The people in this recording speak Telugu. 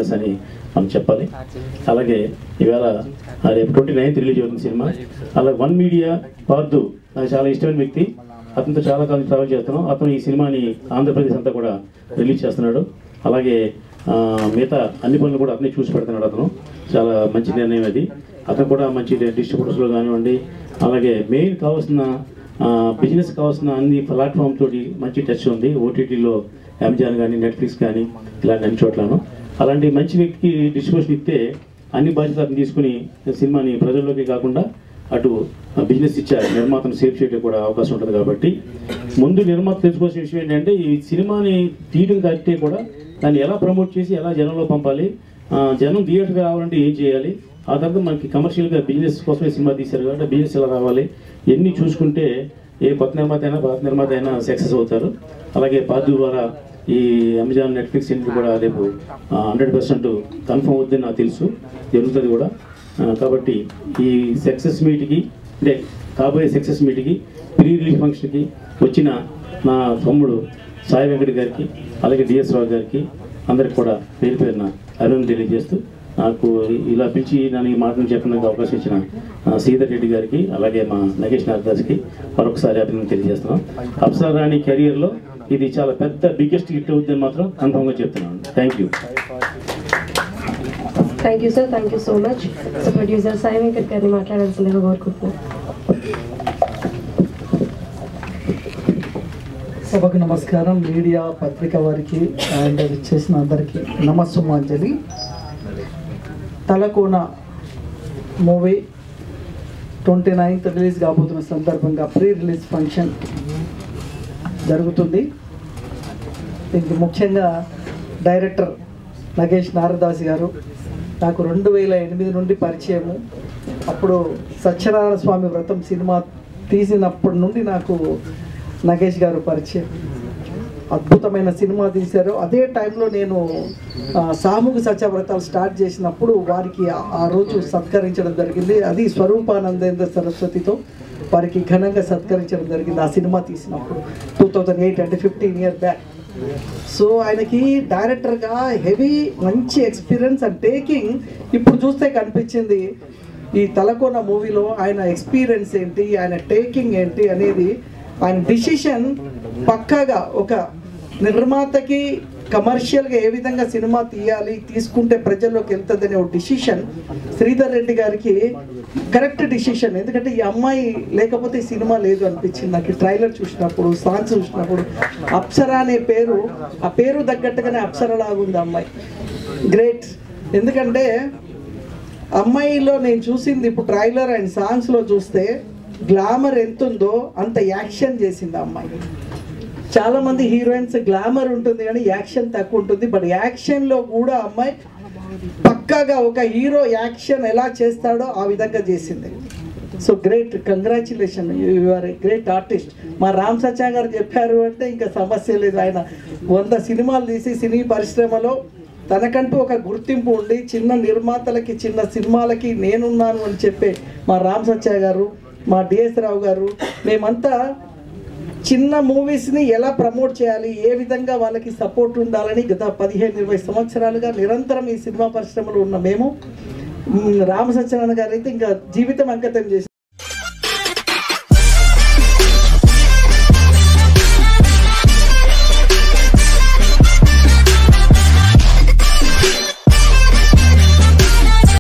అని మనం చెప్పాలి. అలాగే ఇవాళ రేపు 29th రిలీజ్ అవుతుంది సినిమా. అలాగే వన్ మీడియా పార్దు నాకు చాలా ఇష్టమైన వ్యక్తి, అతనితో చాలా కాలం ట్రావెల్ చేస్తున్నాం. అతను ఈ సినిమాని ఆంధ్రప్రదేశ్ అంతా కూడా రిలీజ్ చేస్తున్నాడు. అలాగే మిగతా అన్ని పనులు కూడా అతనే చూసి పెడుతున్నాడు. అతను చాలా మంచి నిర్ణయం అది. అతను కూడా మంచి డిస్ట్రిబ్యూటర్స్లో కానివ్వండి, అలాగే మెయిన్ కావాల్సిన బిజినెస్ కావాల్సిన అన్ని ప్లాట్ఫామ్ తోటి మంచి టచ్ ఉంది. ఓటీటీలో అమెజాన్ కానీ నెట్ఫ్లిక్స్ కానీ ఇలాంటి అన్ని చోట్లను అలాంటి మంచి వ్యక్తికి డిస్ట్రిబ్యూషన్ ఇస్తే అన్ని బాధ్యతలను తీసుకుని సినిమాని ప్రజల్లోకి కాకుండా అటు బిజినెస్ ఇచ్చారు, నిర్మాతను సేవ్ చేయడం కూడా అవకాశం ఉంటుంది. కాబట్టి ముందు నిర్మాత తెలుసుకోవాల్సిన విషయం ఏంటంటే ఈ సినిమాని తీయడం కంటే కూడా దాన్ని ఎలా ప్రమోట్ చేసి ఎలా జనంలో పంపాలి, జనం థియేటర్కి రావాలంటే ఏం చేయాలి, ఆ తర్వాత మనకి కమర్షియల్గా బిజినెస్ కోసమే సినిమా తీశారు కాబట్టి బిజినెస్ ఎలా రావాలి ఇవన్నీ చూసుకుంటే ఏ కొత్త నిర్మాత అయినా పాత నిర్మాత అయినా సక్సెస్ అవుతారు. అలాగే పార్దు ద్వారా ఈ అమెజాన్ నెట్ఫ్లిక్స్ ఇంటికి కూడా రేపు 100% కన్ఫర్మ్ అవుద్దని నాకు తెలుసు, జరుగుతుంది కూడా. కాబట్టి ఈ సక్సెస్ మీట్కి అంటే కాబోయే సక్సెస్ మీట్కి ప్రీ రిలీజ్ ఫంక్షన్కి వచ్చిన నా తమ్ముడు సాయి వెంకట్ గారికి అలాగే డిఎస్ రావు గారికి అందరికి కూడా పేరు పేరున అభినందనలు తెలియజేస్తూ నాకు ఇలా పిలిచి నన్ను ఈ మాటను చెప్పడానికి అవకాశం ఇచ్చిన శ్రీధర్ రెడ్డి గారికి అలాగే మా నగేష్ నాగదాస్కి మరొకసారి అభినందనలు తెలియజేస్తున్నాం. అప్సరా రాణి కెరియర్లో ఇది చాలా పెద్ద బిగ్గెస్ట్ హిట్ అవుతుందని మాత్రం కన్ఫర్మ్గా చెప్తున్నాను. Thank you. Thank you sir, thank you so much. So producer Sai Venkat గారిని మాట్లాడాల్సిందిగా కోరుకుంటున్నాను. సభకు నమస్కారం. మీడియా పత్రిక వారికి అండ్ చేసిన అందరికీ నమస్సుమాంజలి. తలకోన మూవీ 29th రిలీజ్ కాబోతున్న సందర్భంగా ప్రీ రిలీజ్ ఫంక్షన్ జరుగుతుంది. దీనికి ముఖ్యంగా డైరెక్టర్ నగేష్ నారదాస్ గారు నాకు 2008 నుండి పరిచయము. అప్పుడు సత్యనారాయణ స్వామి వ్రతం సినిమా తీసినప్పటి నుండి నాకు నగేష్ గారు పరిచయం. అద్భుతమైన సినిమా తీశారు. అదే టైంలో నేను సామూహిక సత్యవ్రతాలు స్టార్ట్ చేసినప్పుడు వారికి ఆ రోజు సత్కరించడం జరిగింది. అది స్వరూపానందేంద్ర సరస్వతితో వారికి ఘనంగా సత్కరించడం జరిగింది ఆ సినిమా తీసినప్పుడు 2008, అంటే 15 years బ్యాక్. సో ఆయనకి డైరెక్టర్గా హెవీ మంచి ఎక్స్పీరియన్స్ అండ్ టేకింగ్ ఇప్పుడు చూస్తే కనిపించింది. ఈ తలకోన మూవీలో ఆయన ఎక్స్పీరియన్స్ ఏంటి, ఆయన టేకింగ్ ఏంటి అనేది, ఆయన డిసిషన్ పక్కాగా ఒక నిర్మాతకి కమర్షియల్గా ఏ విధంగా సినిమా తీయాలి, తీసుకుంటే ప్రజల్లోకి వెళ్తుందనే ఒక డిసిషన్ శ్రీధర్ రెడ్డి గారికి కరెక్ట్ డిసిషన్. ఎందుకంటే ఈ అమ్మాయి లేకపోతే ఈ సినిమా లేదు అనిపించింది నాకు. ట్రైలర్ చూసినప్పుడు, సాంగ్స్ చూసినప్పుడు అప్సరా అనే పేరు, ఆ పేరు తగ్గట్టుగానే అప్సరలాగా ఉంది అమ్మాయి. గ్రేట్. ఎందుకంటే అమ్మాయిలో నేను చూసింది ఇప్పుడు ట్రైలర్ అండ్ సాంగ్స్లో చూస్తే గ్లామర్ ఎంత ఉందో అంత యాక్షన్ చేసింది అమ్మాయి. చాలామంది హీరోయిన్స్ గ్లామర్ ఉంటుంది కానీ యాక్షన్ తక్కువ ఉంటుంది. బట్ యాక్షన్లో కూడా అమ్మాయి పక్కాగా ఒక హీరో యాక్షన్ ఎలా చేస్తాడో ఆ విధంగా చేసింది. So great, congratulation, you are a great artist. మా రామ్ సత్య గారు చెప్పారు అంటే ఇంకా సమస్య లేదు. ఆయన 100 సినిమాలు తీసి సినీ పరిశ్రమలో తనకంటూ ఒక గుర్తింపు ఉండి చిన్న నిర్మాతలకి చిన్న సినిమాలకి నేనున్నాను అని చెప్పే మా రామ్ సత్య గారు, మా డిఎస్ రావు గారు, మేమంతా చిన్న మూవీస్ని ఎలా ప్రమోట్ చేయాలి, ఏ విధంగా వాళ్ళకి సపోర్ట్ ఉండాలని గత 15-20 సంవత్సరాలుగా నిరంతరం ఈ సినిమా పరిశ్రమలో ఉన్న మేము, రామ సత్యనారాయణ గారు అయితే ఇంకా జీవితం అంకితం చేసి